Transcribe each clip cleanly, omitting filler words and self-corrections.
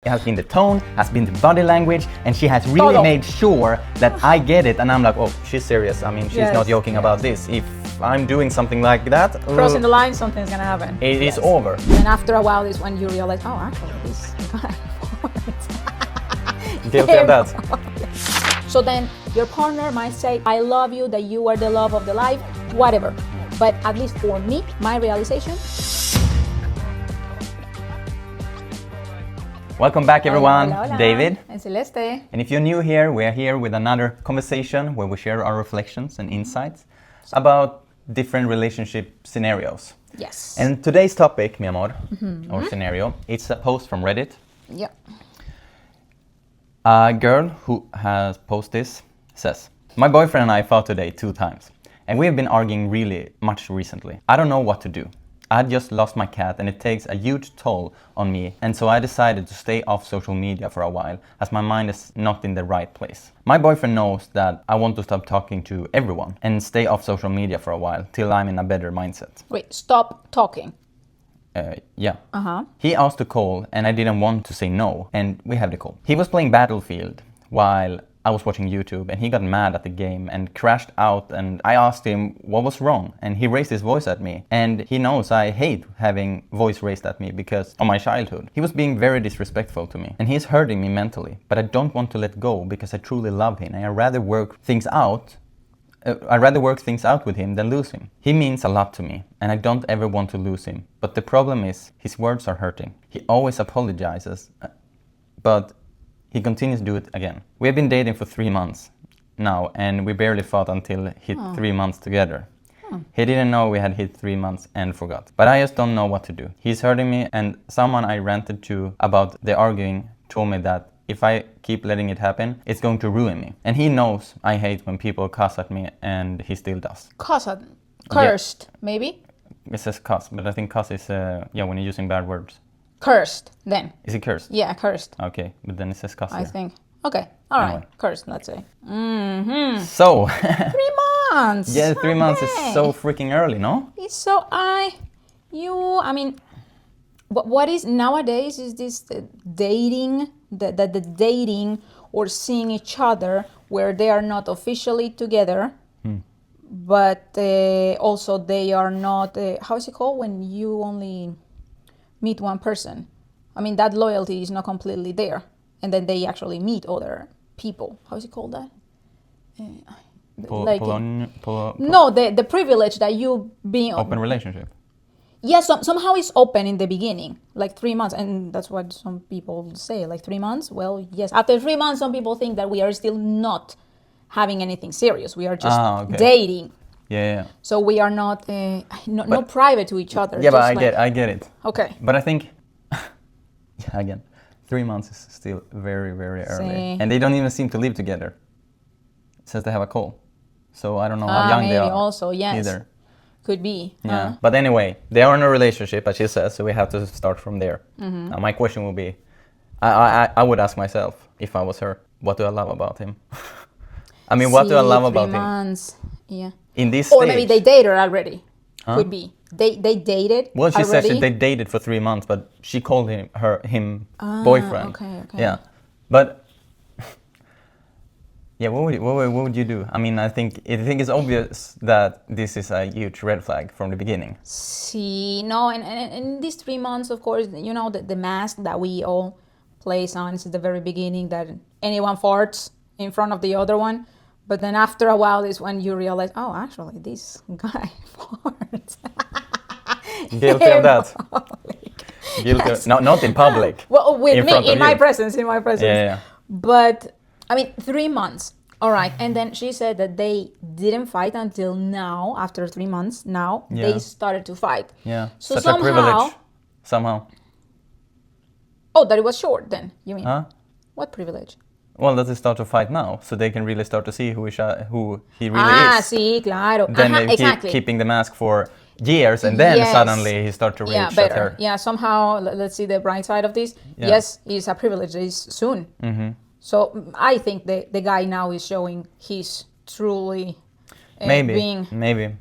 It has been the tone, has been the body language, and she has really made sure that I get it. And I'm like, oh, she's serious. I mean, she's not joking about this. If I'm doing something like that, crossing the line, something's gonna happen. It is over. And after a while is when you realize, oh, actually, this guy. Guilty of that. So then your partner might say, I love you, that you are the love of the life, whatever. But at least for me, my realization. Welcome back, everyone. Hola, hola. David and Celeste. And if you're new here, we're here with another conversation where we share our reflections and insights about different relationship scenarios. Yes. And today's topic, mi amor, or scenario, it's a post from Reddit. Yeah. A girl who has posted this says, my boyfriend and I fought today 2 times, and we have been arguing really much recently. I don't know what to do. I had just lost my cat and it takes a huge toll on me, and so I decided to stay off social media for a while as my mind is not in the right place. My boyfriend knows that I want to stop talking to everyone and stay off social media for a while till I'm in a better mindset. Wait, stop talking. Yeah. Uh-huh. He asked to call and I didn't want to say no, and we have the call. He was playing Battlefield while I was watching YouTube, and he got mad at the game and crashed out, and I asked him what was wrong, and he raised his voice at me, and he knows I hate having voice raised at me because of my childhood. He was being very disrespectful to me, and he's hurting me mentally, but I don't want to let go because I truly love him and I'd rather work things out with him than lose him. He means a lot to me, and I don't ever want to lose him, but the problem is his words are hurting. He always apologizes, but he continues to do it again. We have been dating for 3 months now, and we barely fought until hit 3 months together. He didn't know we had hit 3 months and forgot. But I just don't know what to do. He's hurting me, and someone I ranted to about the arguing told me that if I keep letting it happen, it's going to ruin me. And he knows I hate when people cuss at me, and he still does. Cursed, maybe? It says cuss, but I think cuss is, when you're using bad words. Cursed, then. Is it cursed? Yeah, cursed. Okay, but then it says cuss I here. think. Okay, all right. Anyway. Cursed, let's say. So, 3 months! yeah, 3 months is Okay. so freaking early, no? It's so, what is nowadays is this dating, the dating or seeing each other where they are not officially together, but also they are not, how is it called when you only meet one person? I mean, that loyalty is not completely there, and then they actually meet other people. How is it called that? No, the privilege that you being Open relationship. Yeah, somehow it's open in the beginning, like 3 months, and that's what some people say, like 3 months. Well, yes, after 3 months, some people think that we are still not having anything serious. We are just dating. Yeah. So we are not not private to each other. Yeah, but just I get it. Okay. But I think, again, 3 months is still very, very early, See. and they don't even seem to live together. It says they have a call, so I don't know how young they are. Also, yes. Either. Could be. Yeah. But anyway, they are in a relationship, as she says, so we have to start from there. Now, my question will be, I would ask myself, if I was her, what do I love about him? I mean, what do I love about 3 months. Yeah. In this Or stage? maybe they dated already. Could be. They dated Well, she already. says they dated for 3 months, but she called him boyfriend. Okay. Yeah. But yeah, what would you do? I mean, I think it's obvious that this is a huge red flag from the beginning. See, no, and in these 3 months, of course, you know, the mask that we all place on is at the very beginning that anyone farts in front of the other one. But then after a while is when you realize, oh, actually, this guy farts. Guilty of that. Guilty. Yes. No, not in public. Well, with me, in my presence. Yeah. But, I mean, 3 months. All right. And then she said that they didn't fight until now, after 3 months. Now, they started to fight. Yeah. So Such somehow, a privilege. Somehow. Oh, that it was short then, you mean? Huh? What privilege? Well, that they start to fight now, so they can really start to see who he really is. Sí, claro. Then they exactly. keeping the mask for years, and then suddenly he starts to reach at her. Yeah, somehow, let's see the bright side of this. Yeah. Yes, it's a privilege. It's soon. So I think the guy now is showing he's truly Maybe.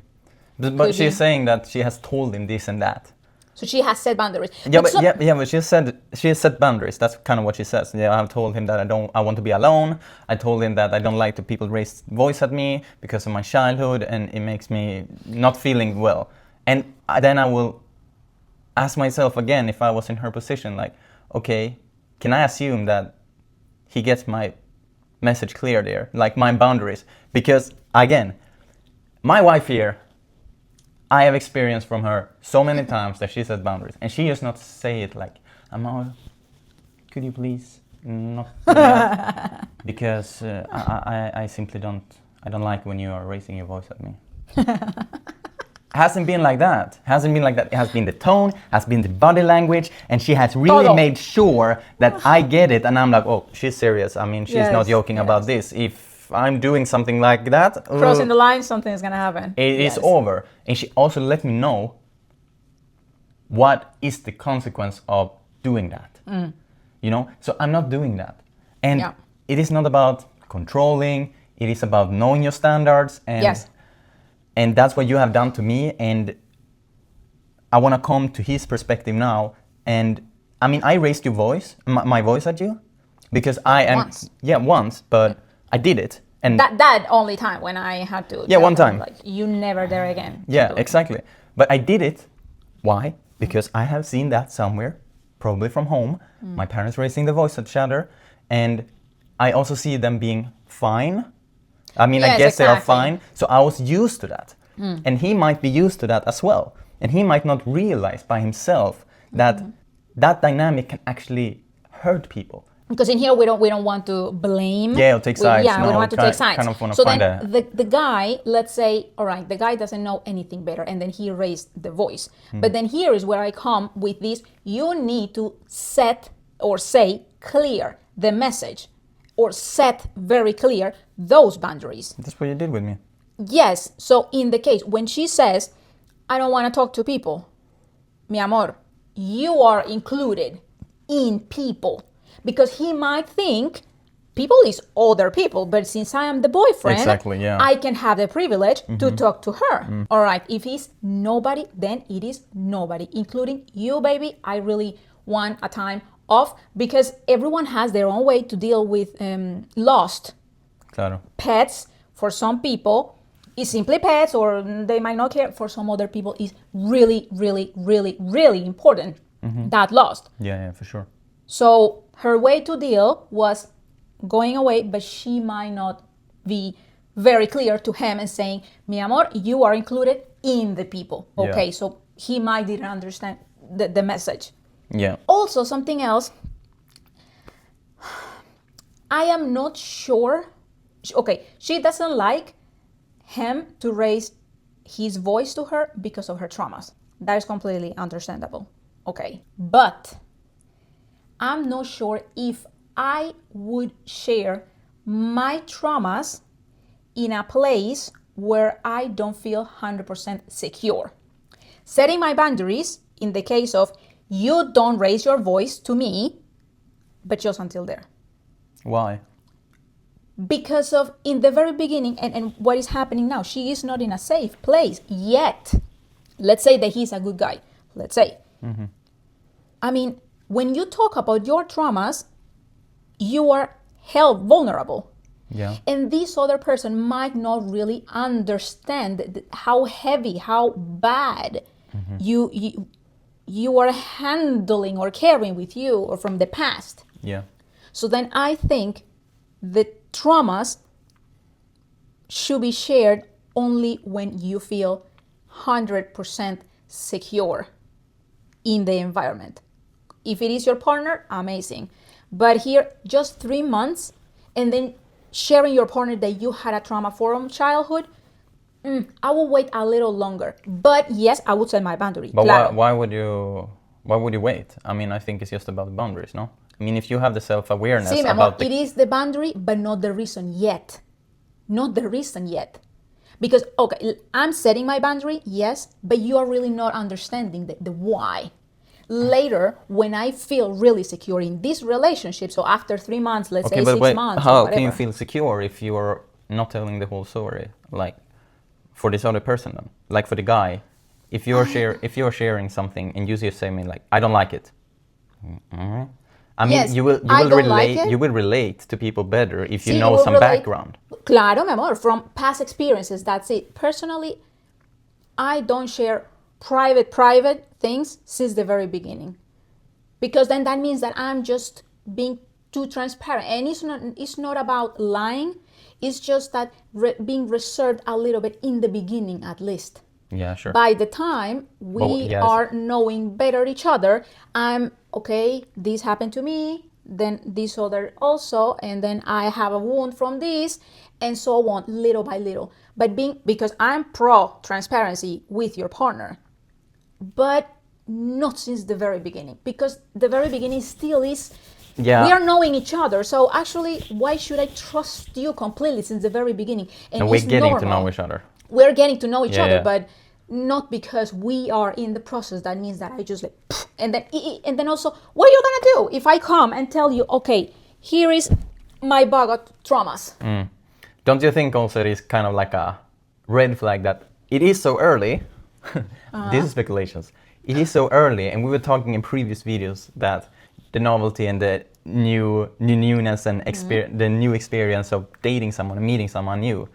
But she's saying that she has told him this and that. So she has set boundaries. Yeah, but she has set boundaries. That's kind of what she says. Yeah, I've told him that I want to be alone. I told him that I don't like the people raise voice at me because of my childhood, and it makes me not feeling well. And then I will ask myself again, if I was in her position, like, okay, can I assume that he gets my message clear there, like my boundaries? Because again, my wife here, I have experienced from her so many times that she sets boundaries, and she does not say it like, Amor, could you please not do that? Because I simply don't like when you are raising your voice at me. Hasn't been like that. It has been the tone, has been the body language, and she has really made sure that I get it, and I'm like, oh, she's serious. I mean, she's not joking about this. If I'm doing something like that, crossing the line, something is gonna happen. It is over. And she also let me know what is the consequence of doing that. You know, so I'm not doing that. And it is not about controlling. It is about knowing your standards, and that's what you have done to me. And I want to come to his perspective now. And I mean, I raised your voice, my voice at you, because I am once, but I did it, and that only time when I had to. One time. Like, you never there again. Yeah, exactly. But I did it. Why? Because I have seen that somewhere, probably from home. My parents raising the voice at each other, and I also see them being fine. I mean, I guess they are fine. So I was used to that, and he might be used to that as well, and he might not realize by himself that that dynamic can actually hurt people. Because in here we don't want to blame. Yeah, or take sides. We don't want to take sides. Kind of want to so find then the guy, let's say, all right, the guy doesn't know anything better, and then he raised the voice. But then here is where I come with this. You need to set or say clear the message, or set very clear those boundaries. That's what you did with me. Yes. So in the case when she says, I don't want to talk to people, mi amor, you are included in people. Because he might think people is other people, but since I am the boyfriend, I can have the privilege to talk to her. All right, if he's nobody, then it is nobody, including you, baby. I really want a time off, because everyone has their own way to deal with lost pets. For some people, it's simply pets, or they might not care. For some other people, it's really, really, really, really important that lost. Yeah, for sure. So her way to deal was going away, but she might not be very clear to him and saying, mi amor, you are included in the people. Okay, so he might didn't understand the message. Yeah. Also, something else, I am not sure. Okay, she doesn't like him to raise his voice to her because of her traumas. That is completely understandable. Okay, but I'm not sure if I would share my traumas in a place where I don't feel 100% secure. Setting my boundaries in the case of you don't raise your voice to me, but just until there. Why? Because of in the very beginning and what is happening now, she is not in a safe place yet. Let's say that he's a good guy. Let's say. I mean, when you talk about your traumas, you are held vulnerable. Yeah. And this other person might not really understand how heavy, how bad you are handling or carrying with you or from the past. Yeah. So then I think the traumas should be shared only when you feel 100% secure in the environment. If it is your partner, amazing. But here, just 3 months, and then sharing your partner that you had a trauma from childhood, I will wait a little longer. But yes, I would set my boundary. But why would you wait? I mean, I think it's just about the boundaries, no? I mean, if you have the self-awareness it is the boundary, but not the reason yet. Not the reason yet. Because, okay, I'm setting my boundary, yes, but you are really not understanding the why. Later, when I feel really secure in this relationship, so after 3 months, let's say 6 months, how can you feel secure if you are not telling the whole story, like for this other person then, like for the guy? If you're sharing something and you see something like, I don't like it. I mean, Yes, you will I don't relate like it. you will relate to people better if you Sí, know you will some relate. background. Claro, mi amor, from past experiences, that's it. Personally, I don't share private things since the very beginning. Because then that means that I'm just being too transparent. And it's not about lying. It's just that being reserved a little bit in the beginning at least. Yeah, sure. By the time we yes. are knowing better each other, I'm okay, this happened to me, then this other also, and then I have a wound from this, and so on, little by little. But because I'm pro transparency with your partner, but not since the very beginning, because the very beginning still is we are knowing each other. So actually, why should I trust you completely since the very beginning? And we're getting to know each other. We're getting to know each other, Yeah. but not because we are in the process. That means that I just like, and then also, what are you gonna do if I come and tell you, okay, here is my bag of traumas? Don't you think also it is kind of like a red flag that it is so early? This is speculations. It is so early, and we were talking in previous videos that the novelty and the newness and the new experience of dating someone and meeting someone new.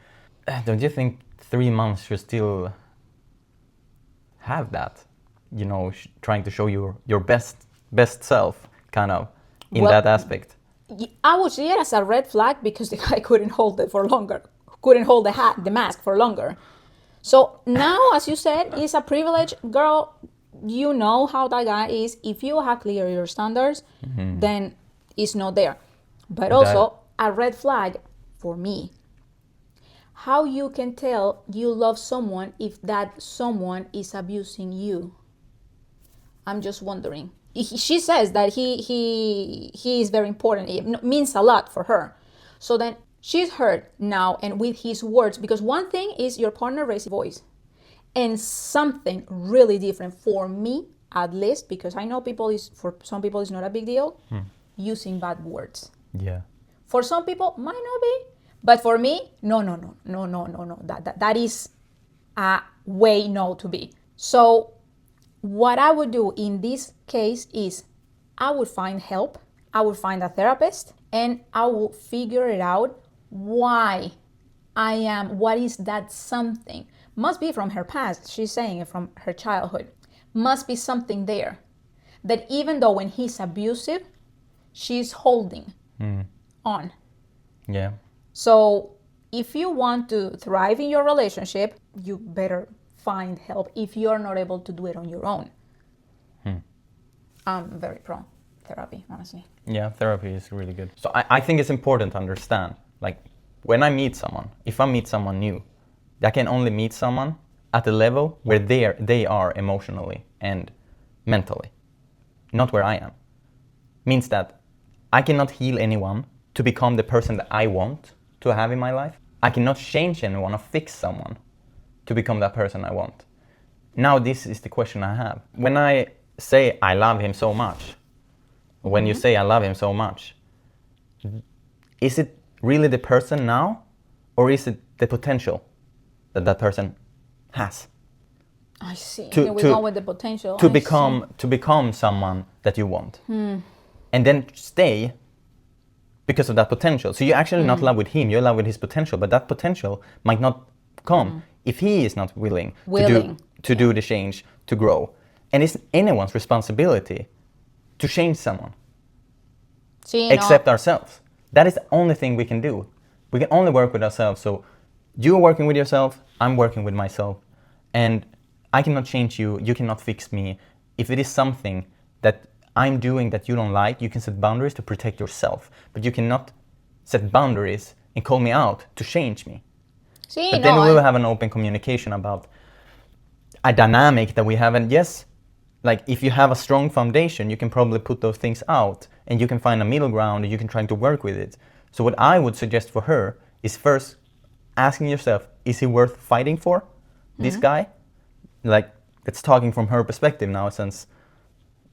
Don't you think 3 months should still have that? You know, trying to show your best self, kind of, in that aspect. I would see it as a red flag because the guy couldn't hold it for longer, couldn't hold the mask for longer. So now, as you said, it's a privilege, girl. You know how that guy is. If you have clear your standards, then it's not there. But also a red flag for me. How you can tell you love someone if that someone is abusing you? I'm just wondering. She says that he is very important. It means a lot for her. So then she's hurt now, and with his words, because one thing is your partner raising voice, and something really different for me, at least, because I know for some people it's not a big deal, using bad words. Yeah. For some people might not be, but for me, no. That is a way no to be. So what I would do in this case is I would find help. I would find a therapist, and I will figure it out why what is that something. Must be from her past. She's saying it from her childhood. Must be something there that even though when he's abusive, she's holding on. Yeah. So if you want to thrive in your relationship, you better find help if you're not able to do it on your own. I'm very pro therapy, honestly. Yeah, therapy is really good. So I think it's important to understand, like, when I meet someone, if I meet someone new, I can only meet someone at the level where they are emotionally and mentally, not where I am. Means that I cannot heal anyone to become the person that I want to have in my life. I cannot change anyone or fix someone to become that person I want. Now this is the question I have. When I say I love him so much, when you say I love him so much, is it really the person now, or is it the potential that person has? I see. Here we go with the potential. To become someone that you want. And then stay because of that potential. So you're actually not in love with him, you're in love with his potential, but that potential might not come if he is not willing to do the change, to grow. And it's anyone's responsibility to change someone. Except ourselves. That is the only thing we can do. We can only work with ourselves. So you're working with yourself, I'm working with myself. And I cannot change you, you cannot fix me. If it is something that I'm doing that you don't like, you can set boundaries to protect yourself. But you cannot set boundaries and call me out to change me. But then we will have an open communication about a dynamic that we have. And yes, like, if you have a strong foundation, you can probably put those things out and you can find a middle ground and you can try to work with it. So what I would suggest for her is first asking yourself, is he worth fighting for, this guy? Like, it's talking from her perspective now, since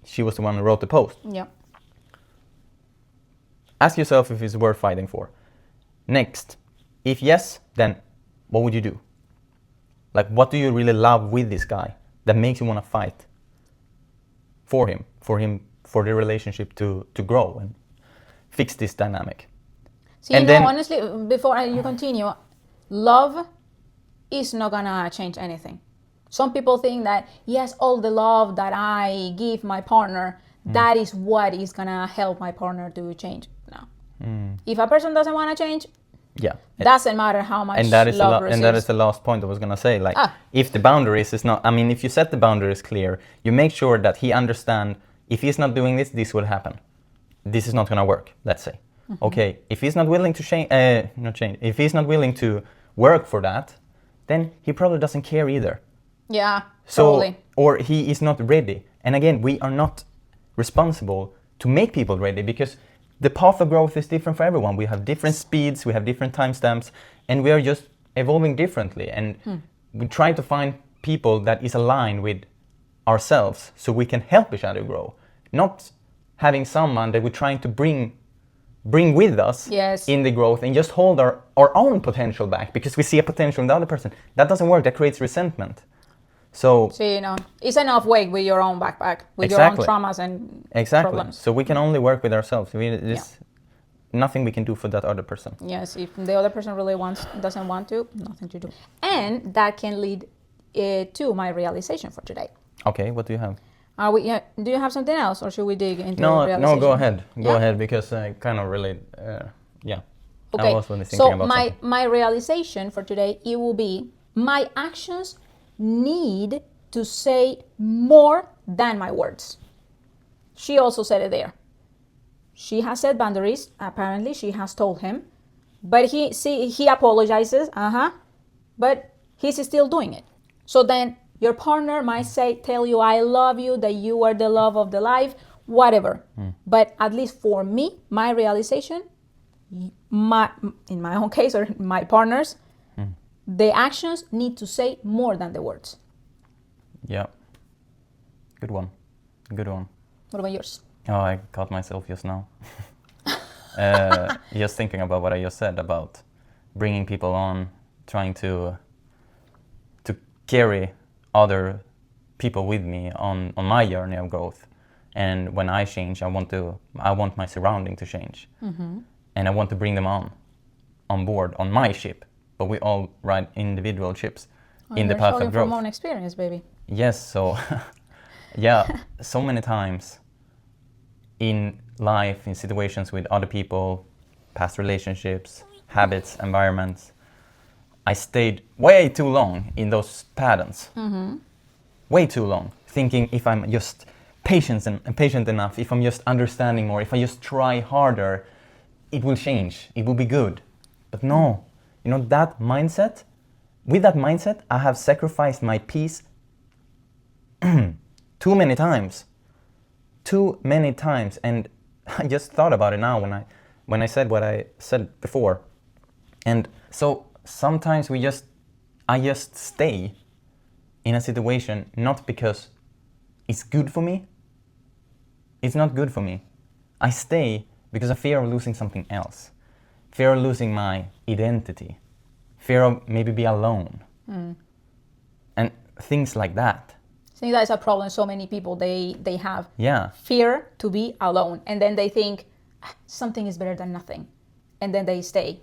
she was the one who wrote the post. Yeah. Ask yourself if he's worth fighting for. Next, if yes, then what would you do? Like, what do you really love with this guy? that makes you want to fight for him, for the relationship to grow and fix this dynamic. See, And you know, then- honestly, before you continue, love is not gonna change anything. Some people think that, yes, all the love that I give my partner, that is what is gonna help my partner to change. No. If a person doesn't want to change, Yeah. doesn't matter how much And that is love and that receives. is the last point I was gonna say. Like, Ah. if the boundaries is not, I mean, if you set the boundaries clear, you make sure that he understand. If he's not doing this, this will happen. This is not gonna work. Let's say, okay. If he's not willing to change, not change. If he's not willing to work for that, then he probably doesn't care either. Yeah, So, totally. or he is not ready. And again, we are not responsible to make people ready, because the path of growth is different for everyone. We have different speeds, we have different timestamps, and we are just evolving differently. And we try to find people that is aligned with ourselves so we can help each other grow. Not having someone that we're trying to bring with us Yes. in the growth and just hold our own potential back because we see a potential in the other person. That doesn't work. That creates resentment. So you know, it's enough weight with your own backpack, with your own Exactly. traumas and exactly. problems. So we can only work with ourselves. There's nothing we can do for that other person. Yes, if the other person really doesn't want to, nothing to do. And that can lead to my realization for today. Okay, what do you have? Do you have something else, or should we dig into No, realization? go ahead. Go Yeah? ahead, because I kind of relate. Yeah. Okay. I was really thinking So about my something. my realization for today, it will be my actions need to say more than my words. She also said it there. She has set boundaries. Apparently, she has told him, but he apologizes. But he's still doing it. So then your partner might tell you, "I love you," that you are the love of the life, whatever. But at least for me, my realization, in my own case or my partner's, the actions need to say more than the words. Yeah. Good one. Good one. What about yours? Oh, I caught myself just now. Just thinking about what I just said about bringing people on, trying to carry other people with me on my journey of growth. And when I change, I want my surrounding to change. And I want to bring them on board on my ship. But we all ride individual ships in the path of growth. From own experience, baby. Yes, so yeah, so many times in life, in situations with other people, past relationships, habits, environments, I stayed way too long in those patterns. Way too long, thinking if I'm just patient enough, if I'm just understanding more, if I just try harder, it will change, it will be good. But no, with that mindset, I have sacrificed my peace too many times. And I just thought about it now when I said what I said before. And so sometimes I just stay in a situation not because it's good for me. It's not good for me. I stay because of fear of losing something else. Fear of losing my identity. Fear of maybe be alone. And things like that. I think that's a problem so many people they have. Yeah. Fear to be alone. And then they think something is better than nothing. And then they stay.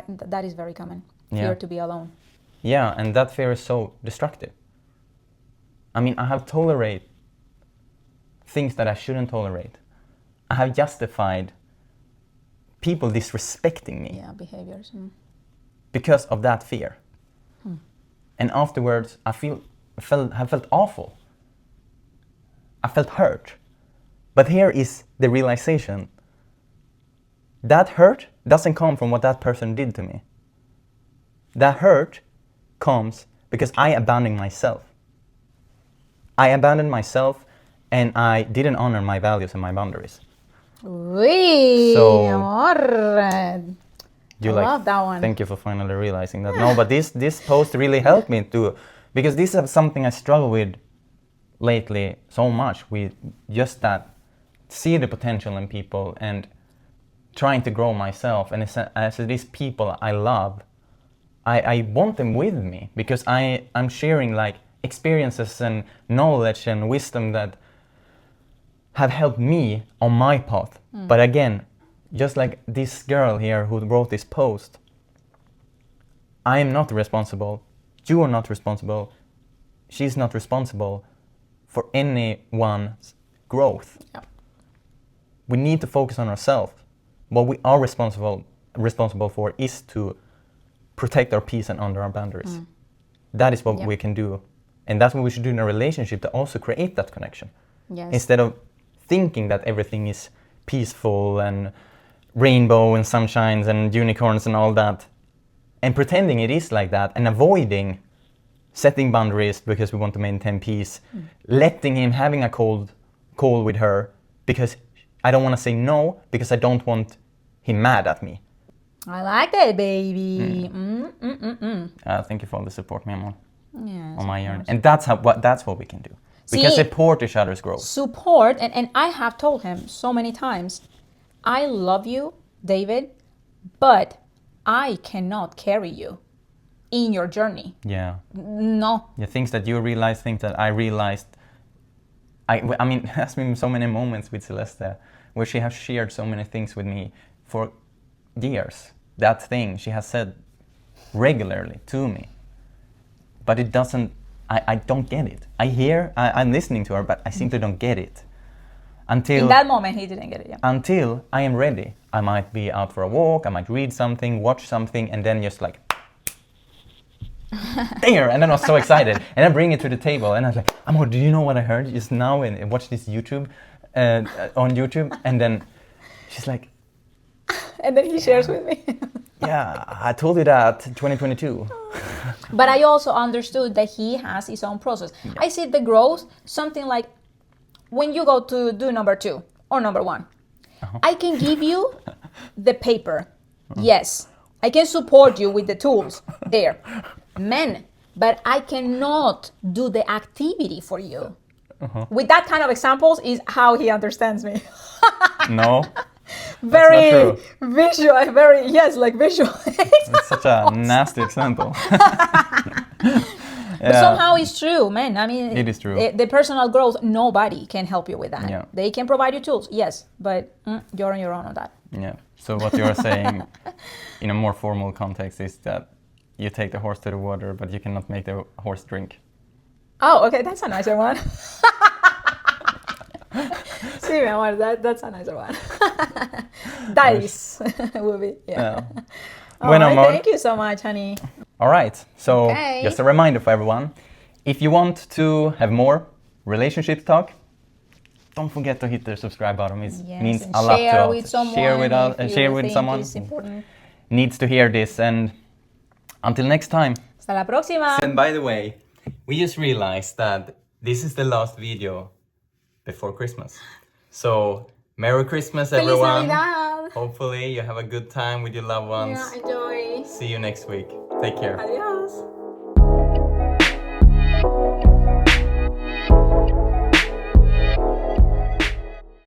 That is very common. Fear to be alone. Yeah, and that fear is so destructive. I mean, I have tolerated things that I shouldn't tolerate. I have justified people disrespecting me. Yeah, behaviors. Because of that fear. And afterwards, I have felt awful. I felt hurt. But here is the realization. That hurt doesn't come from what that person did to me. That hurt comes because I abandoned myself. I abandoned myself and I didn't honor my values and my boundaries. So, amor. I love that one. Thank you for finally realizing that. No, but this post really helped me too, because this is something I struggle with lately so much. With just that, see the potential in people and trying to grow myself. And as these people I love, I want them with me because I'm sharing like experiences and knowledge and wisdom that have helped me on my path. But again, just like this girl here who wrote this post, I am not responsible, you are not responsible, she's not responsible for anyone's growth. Yeah. We need to focus on ourselves. What we are responsible for is to protect our peace and honor our boundaries. That is what we can do. And that's what we should do in a relationship, to also create that connection. Yes. Instead of thinking that everything is peaceful and rainbow and sunshines and unicorns and all that, and pretending it is like that, and avoiding setting boundaries because we want to maintain peace, letting him having a cold call with her because I don't want to say no because I don't want him mad at me. I like that, baby. Thank you for all the support, mi amor, Yes, on my of journey. course. And that's what we can do. We can See, support each other's growth. Support, and I have told him so many times, I love you, David, but I cannot carry you in your journey. Yeah. No. Yeah, things that you realize, things that I realized. I mean, there's been so many moments with Celeste where she has shared so many things with me for years. That thing she has said regularly to me. But it doesn't, I don't get it. I'm listening to her, but I simply don't get it. In that moment, he didn't get it. Yeah. Until I am ready. I might be out for a walk, I might read something, watch something, and then just like, there! And then I was so excited. And I bring it to the table, and I was like, Amor, do you know what I heard just now? And I watched this YouTube, on YouTube, and then she's like, And then he shares with me. yeah, I told you that 2022. But I also understood that he has his own process. Yeah. I see the growth, something like when you go to do number 2 or number 1. I can give you the paper. Yes. I can support you with the tools there. Men, but I cannot do the activity for you. With that kind of examples is how he understands me. No, Very not visual, very, yes, like visual. it's such a nasty example. But somehow it's true, man. I mean, It is true. The personal growth, nobody can help you with that. Yeah. They can provide you tools, yes, but you're on your own on that. Yeah. So what you're saying in a more formal context is that you take the horse to the water, but you cannot make the horse drink. Oh, okay, that's a nicer one. Sí, mi amor, that's a nicer one. Dice will be, yeah. Oh, Bueno, amor. thank you so much, honey. All right. So Okay. just a reminder for everyone, if you want to have more relationship talk, don't forget to hit the subscribe button. It means and a lot to share us. with someone. Share with us, if and you share with think someone it's important. needs to hear this. And until next time. Hasta la próxima. And by the way, we just realized that this is the last video before Christmas. So Merry Christmas, Feliz everyone. Navidad. Hopefully you have a good time with your loved ones. Yeah, enjoy. See you next week. Take care. Adiós.